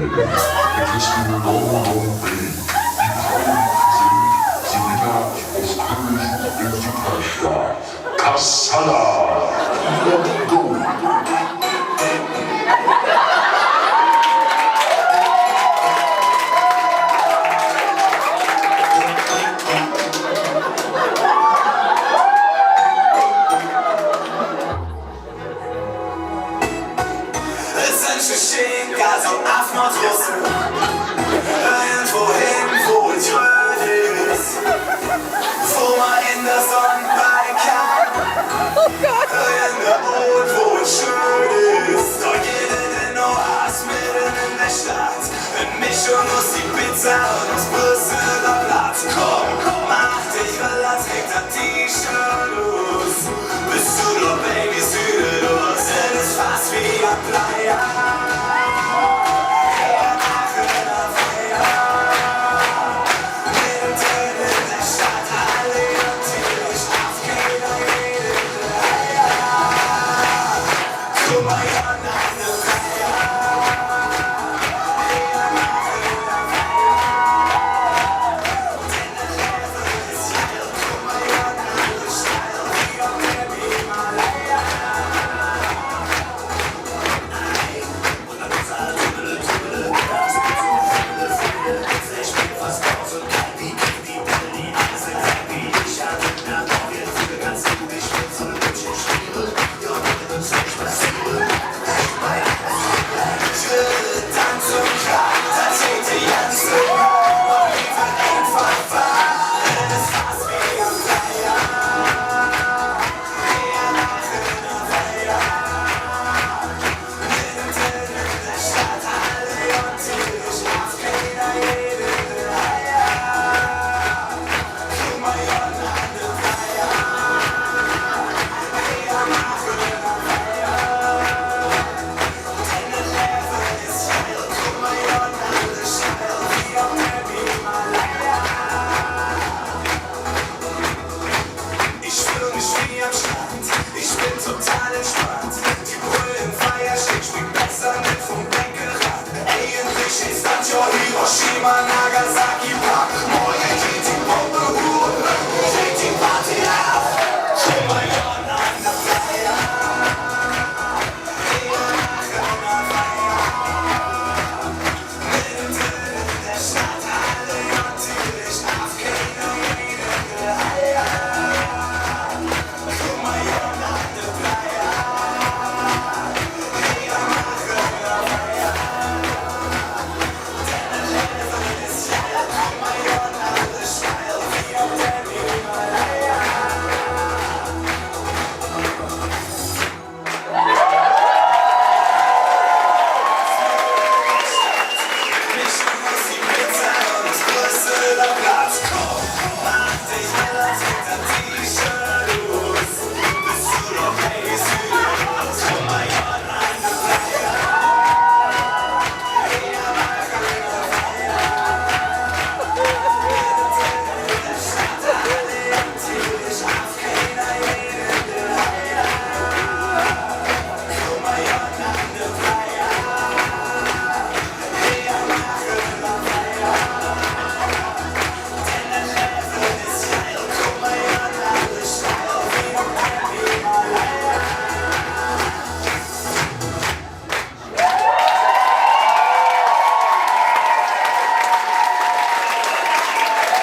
Es ist nur long way. Die Frauen sind aus Köln im Superstaat. Kasalla. Go. Senftöpfchen Köln auf Nordrussen. Irgendwohin, wo es schön ist. Wo man in der Sonne baden kann. Irgendein Ort, wo es schön ist. Doch jeder in Oas mitten in der Stadt. Eine Mischung aus die Pizza und aus Brüsseler Platz. Komm, mach dich relax, leg das T-Shirt los. Bist du nur Babys hüdelos, es ist fast wie ein Playa. Ich bin total entspannt. Die Brühe im Feierstück schmeckt besser mit vom Bäckerrad. Ey, endlich ist das ja Hiroshima, Nagasaki.